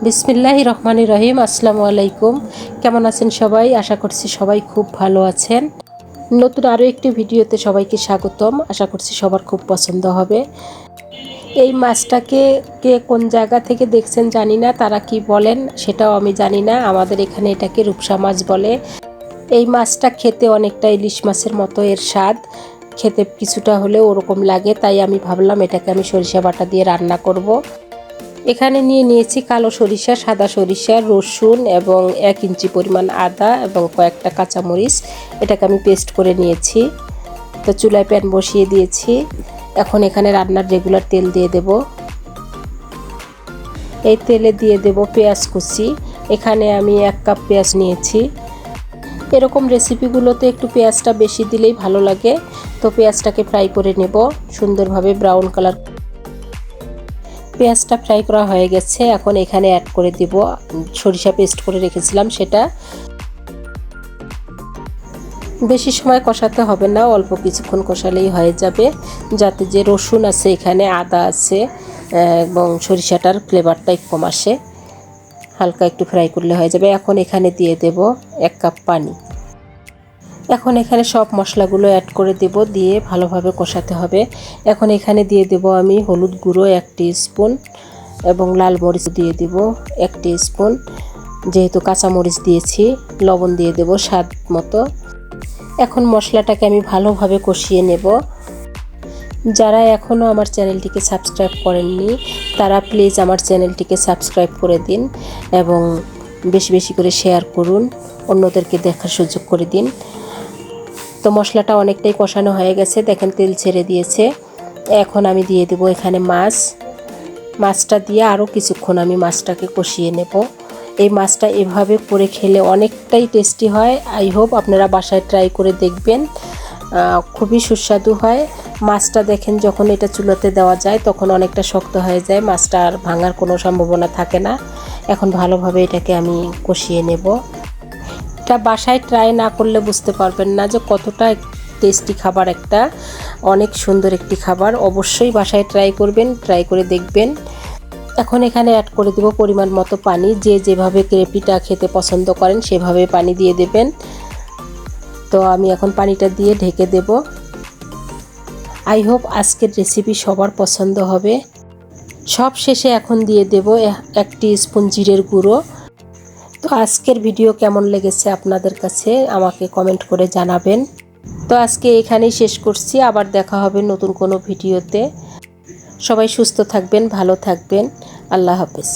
বিসমিল্লাহির রহমানির রহিম। আসসালামু আলাইকুম। কেমন আছেন সবাই? আশা করছি সবাই খুব ভালো আছেন। নতুন আরও একটি ভিডিওতে সবাইকে স্বাগতম। আশা করছি সবার খুব পছন্দ হবে। এই মাছটাকে কে কোন জায়গা থেকে দেখছেন জানি না, তারা কি বলেন সেটাও আমি জানি না। আমাদের এখানে এটাকে রূপসা মাছ বলে। এই মাছটা খেতে অনেকটা ইলিশ মাছের মতো এর স্বাদ, খেতে কিছুটা হলেও ওরকম লাগে। তাই আমি ভাবলাম এটাকে আমি সরিষা বাটা দিয়ে রান্না করব। এখানে নিয়ে নিয়েছি কালো সরিষা, সাদা সরিষা, রসুন এবং 1 ইঞ্চি পরিমাণ আদা এবং কয়েকটা কাঁচামরিচ। এটাকে আমি পেস্ট করে নিয়েছি। তো চুলায় প্যান বসিয়ে দিয়েছি। এখন এখানে রান্নার রেগুলার তেল দিয়ে দেব। এই তেলে দিয়ে দেব পেঁয়াজ কুচি। এখানে আমি 1 কাপ পেঁয়াজ নিয়েছি। এরকম রেসিপিগুলোতে একটু পেঁয়াজটা বেশি দিলেই ভালো লাগে। তো পেঁয়াজটাকে ফ্রাই করে নেব সুন্দরভাবে ব্রাউন কালার। পেঁয়াজটা ফ্রাই করা হয়ে গেছে। এখন এখানে অ্যাড করে দিব সরিষা পেস্ট করে রেখেছিলাম সেটা। বেশি সময় কষাতে হবে না, অল্প কিছুক্ষণ কষালেই হয়ে যাবে, যাতে যে রসুন আছে এখানে, আদা আছে এবং সরিষাটার ফ্লেভারটা কম আসে। হালকা একটু ফ্রাই করলে হয়ে যাবে। এখন এখানে দিয়ে দেব 1 কাপ পানি। এখন এখানে সব মশলাগুলো অ্যাড করে দেব, দিয়ে ভালোভাবে কষাতে হবে। এখন এখানে দিয়ে দেব আমি হলুদ গুঁড়ো 1 টিস্পুন এবং লাল মরিচ দিয়ে দেব 1 টিস্পুন, যেহেতু কাঁচা মরিচ দিয়েছি। লবণ দিয়ে দেব স্বাদ মতো। এখন মশলাটাকে আমি ভালোভাবে কষিয়ে নেব। যারা এখনও আমার চ্যানেলটিকে সাবস্ক্রাইব করেননি তারা প্লিজ আমার চ্যানেলটিকে সাবস্ক্রাইব করে দিন এবং বেশি বেশি করে শেয়ার করুন, অন্যদেরকে দেখার সুযোগ করে দিন। তো মশলাটা অনেকটাই কষানো হয়ে গেছে, দেখেন তেল ছেড়ে দিয়েছে। এখন আমি দিয়ে দেব এখানে মাছটা দিয়ে আরও কিছুক্ষণ আমি মাছটাকে কষিয়ে নেব। এই মাছটা এভাবে করে খেলে অনেকটাই টেস্টি হয়। আই হোপ আপনারা বাসায় ট্রাই করে দেখবেন, খুবই সুস্বাদু হয়। মাছটা দেখেন যখন এটা চুলাতে দেওয়া যায় তখন অনেকটা শক্ত হয়ে যায়, মাছটা আর ভাঙার কোনো সম্ভাবনা থাকে না। এখন ভালোভাবে এটাকে আমি কষিয়ে নেব। এটা বাসায় ট্রাই না করলে বুঝতে পারবেন না যে কতটা টেস্টি খাবার, একটা অনেক সুন্দর একটি খাবার। অবশ্যই বাসায় ট্রাই করবেন, ট্রাই করে দেখবেন। এখন এখানে অ্যাড করে দেব পরিমাণ মতো পানি। যে যেভাবে গ্রেভিটা খেতে পছন্দ করেন সেভাবে পানি দিয়ে দেবেন। তো আমি এখন পানিটা দিয়ে ঢেকে দেব। আই হোপ আজকের রেসিপি সবার পছন্দ হবে। সব শেষে এখন দিয়ে দেব 1 টিস্পুন জিরের গুঁড়ো। তো আজকের ভিডিও কেমন লেগেছে আপনাদের কাছে আমাকে কমেন্ট করে জানাবেন। তো আজকে এখানেই শেষ করছি, আবার দেখা হবে নতুন কোনো ভিডিওতে। সবাই সুস্থ থাকবেন, ভালো থাকবেন। আল্লাহ হাফেজ।